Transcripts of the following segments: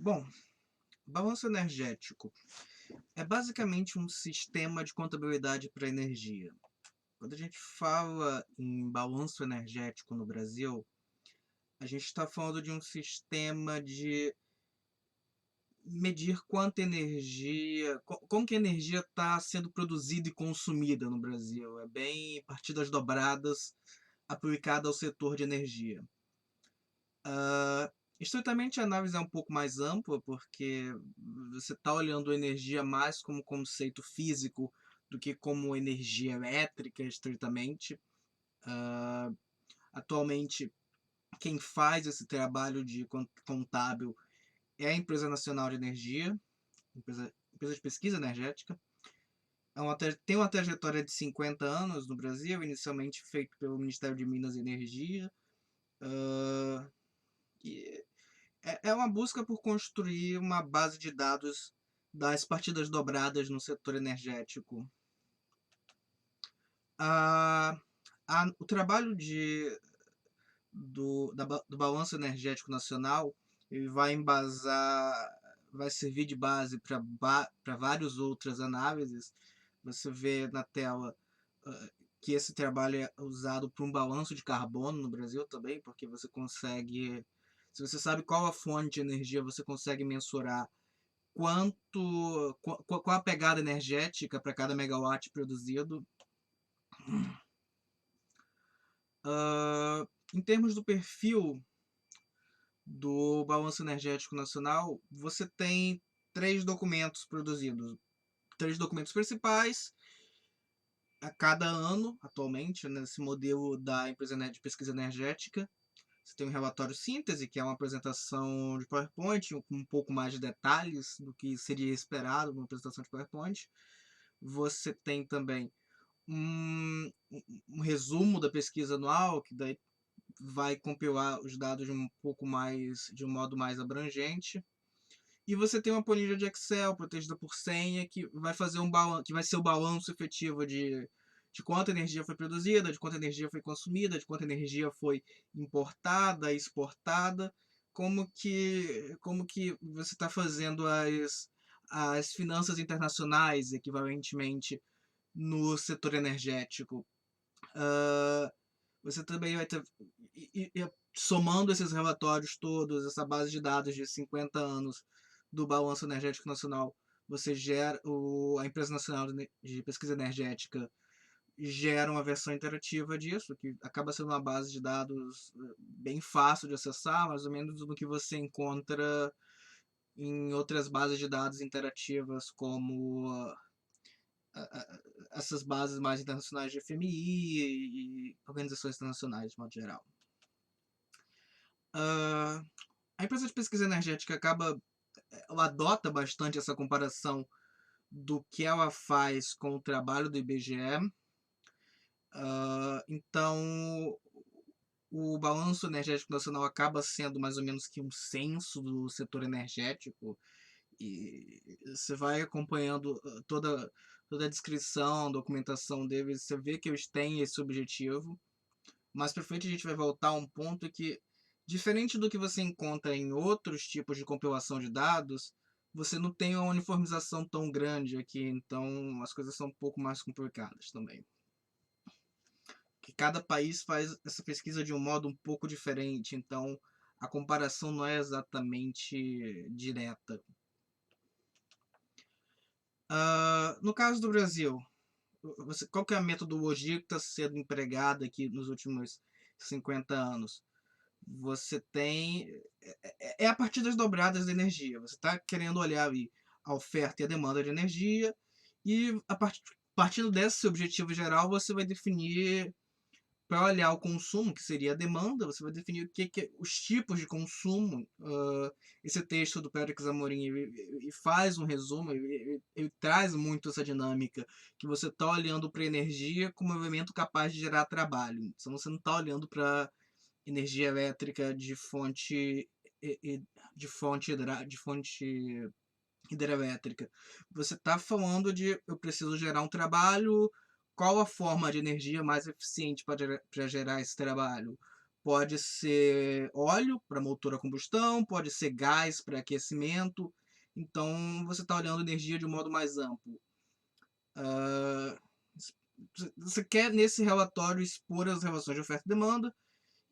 Bom, balanço energético é basicamente um sistema de contabilidade para energia. Quando a gente fala em balanço energético no Brasil, a gente está falando de um sistema de medir quanta energia, como que a energia está sendo produzida e consumida no Brasil. É bem partidas dobradas aplicada ao setor de energia. Estritamente a análise é um pouco mais ampla, porque você está olhando a energia mais como conceito físico do que como energia elétrica, estritamente. Atualmente, quem faz esse trabalho de contábil é a Empresa Nacional de Energia, empresa de pesquisa energética. Tem uma trajetória de 50 anos no Brasil, inicialmente feito pelo Ministério de Minas e Energia. Uh, e é uma busca por construir uma base de dados das partidas dobradas no setor energético. A, o trabalho do Balanço Energético Nacional ele vai servir de base para várias outras análises. Você vê na tela que esse trabalho é usado para um balanço de carbono no Brasil também, porque você consegue, se você sabe qual a fonte de energia, você consegue mensurar qual a pegada energética para cada megawatt produzido. Em termos do perfil do Balanço Energético Nacional, você tem três documentos produzidos. Três documentos principais a cada ano, atualmente, nesse modelo da empresa de pesquisa energética. Você tem um relatório síntese, que é uma apresentação de PowerPoint, com um pouco mais de detalhes do que seria esperado numa apresentação de PowerPoint. Você tem também um resumo da pesquisa anual, que daí vai compilar os dados de um modo mais abrangente. E você tem uma planilha de Excel protegida por senha que vai fazer que vai ser o balanço efetivo de quanta energia foi produzida, de quanta energia foi consumida, de quanta energia foi importada, exportada, como que você está fazendo as finanças internacionais equivalentemente no setor energético. Uh, Você também vai ter. Somando esses relatórios todos, essa base de dados de 50 anos do Balanço Energético Nacional, a Empresa Nacional de Pesquisa Energética gera uma versão interativa disso, que acaba sendo uma base de dados bem fácil de acessar, mais ou menos do que você encontra em outras bases de dados interativas, como essas bases mais internacionais de FMI e organizações internacionais, de modo geral. A empresa de pesquisa energética ela adota bastante essa comparação do que ela faz com o trabalho do IBGE. Então, o balanço energético nacional acaba sendo mais ou menos que um censo do setor energético e você vai acompanhando toda a descrição, documentação deles, você vê que eles têm esse objetivo. Mais para frente a gente vai voltar a um ponto que, diferente do que você encontra em outros tipos de compilação de dados, você não tem uma uniformização tão grande aqui, então as coisas são um pouco mais complicadas também. Que cada país faz essa pesquisa de um modo um pouco diferente, então a comparação não é exatamente direta. No caso do Brasil, qual que é a metodologia que está sendo empregada aqui nos últimos 50 anos? Você tem. É a partir das dobradas da energia. Você está querendo olhar ali a oferta e a demanda de energia, e partindo desse objetivo geral, você vai definir, para olhar o consumo, que seria a demanda, você vai definir os tipos de consumo. Esse texto do Périx Amorim ele faz um resumo, ele traz muito essa dinâmica, que você está olhando para a energia como um elemento capaz de gerar trabalho. Então você não está olhando para energia elétrica de fonte hidrelétrica. Você está falando de eu preciso gerar um trabalho, qual a forma de energia mais eficiente para gerar esse trabalho? pode ser óleo para motor a combustão, pode ser gás para aquecimento. Então, você está olhando energia de um modo mais amplo. Você quer, nesse relatório, expor as relações de oferta e demanda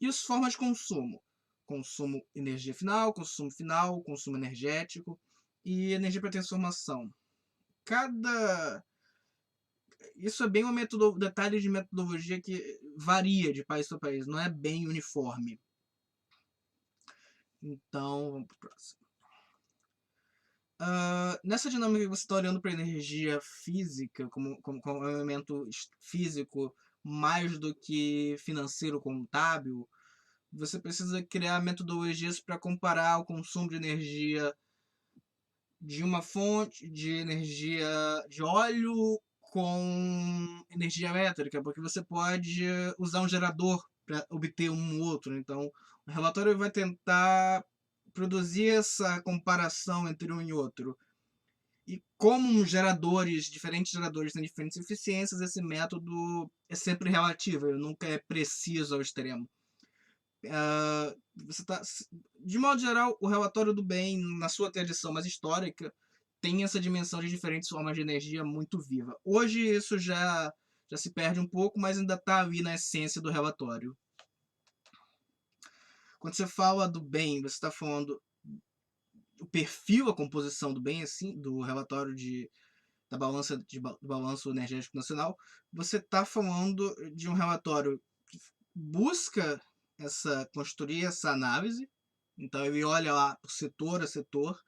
e as formas de consumo. Consumo energia final, consumo energético e energia para transformação. Isso é bem um detalhe de metodologia que varia de país para país, não é bem uniforme. Então, vamos para o próximo. Nessa dinâmica que você está olhando para a energia física, como um elemento físico mais do que financeiro contábil, você precisa criar metodologias para comparar o consumo de energia de uma fonte de energia de óleo com energia elétrica, porque você pode usar um gerador para obter um outro. Então, o relatório vai tentar produzir essa comparação entre um e outro. E como diferentes geradores têm diferentes eficiências, esse método é sempre relativo, ele nunca é preciso ao extremo. De modo geral, o relatório do bem, na sua tradição mais histórica, tem essa dimensão de diferentes formas de energia muito viva. Hoje isso já se perde um pouco, mas ainda está ali na essência do relatório. Quando você fala do bem, você está falando o perfil, a composição do bem, assim, do relatório do Balanço Energético Nacional, você está falando de um relatório que busca construir essa análise. Então ele olha lá por setor a setor,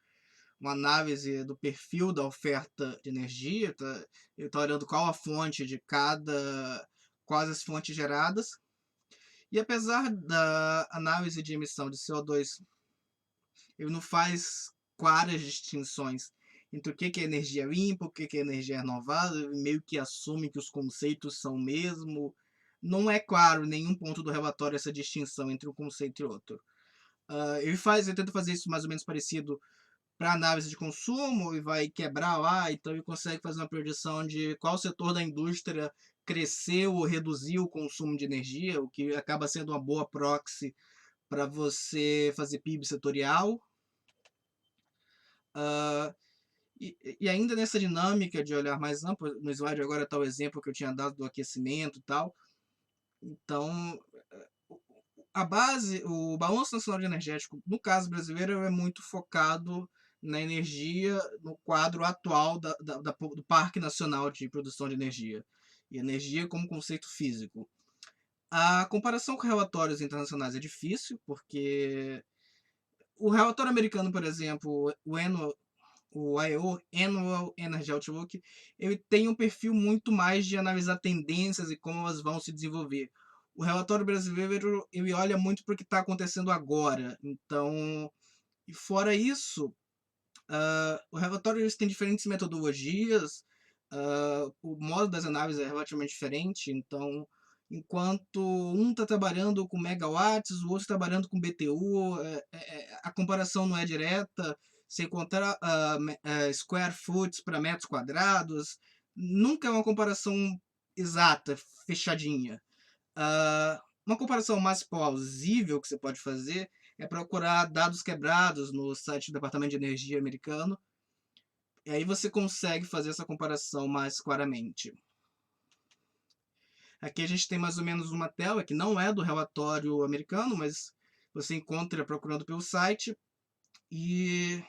uma análise do perfil da oferta de energia, ele está olhando qual a fonte de quais as fontes geradas. E apesar da análise de emissão de CO2, ele não faz claras distinções entre o que é energia limpa, o que é energia renovável, ele meio que assume que os conceitos são o mesmo. Não é claro em nenhum ponto do relatório essa distinção entre um conceito e outro. Ele tenta fazer isso mais ou menos parecido para análise de consumo e vai quebrar lá, então ele consegue fazer uma projeção de qual setor da indústria cresceu ou reduziu o consumo de energia, o que acaba sendo uma boa proxy para você fazer PIB setorial. E ainda nessa dinâmica de olhar mais amplo, no slide agora está o exemplo que eu tinha dado do aquecimento e tal. Então, o Balanço Nacional de Energético, no caso brasileiro, é muito focado na energia no quadro atual do Parque Nacional de Produção de Energia. E energia como conceito físico. A comparação com relatórios internacionais é difícil, porque o relatório americano, por exemplo, o IEO, Annual Energy Outlook, ele tem um perfil muito mais de analisar tendências e como elas vão se desenvolver. O relatório brasileiro, ele olha muito para o que está acontecendo agora. Então, e fora isso, o relatório tem diferentes metodologias, o modo das análises é relativamente diferente. Então, enquanto um está trabalhando com megawatts, o outro está trabalhando com BTU, a comparação não é direta. Se encontrar square foots para metros quadrados, nunca é uma comparação exata, fechadinha. Uma comparação mais plausível que você pode fazer é procurar dados quebrados no site do Departamento de Energia americano. E aí você consegue fazer essa comparação mais claramente. Aqui a gente tem mais ou menos uma tela que não é do relatório americano, mas você encontra procurando pelo site, e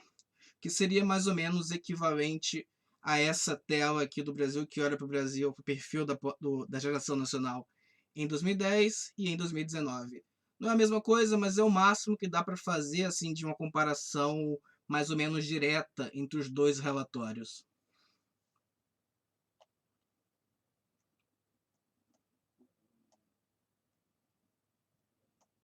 que seria mais ou menos equivalente a essa tela aqui do Brasil, que olha para o Brasil, para o perfil da geração nacional em 2010 e em 2019. Não é a mesma coisa, mas é o máximo que dá para fazer assim de uma comparação mais ou menos direta entre os dois relatórios.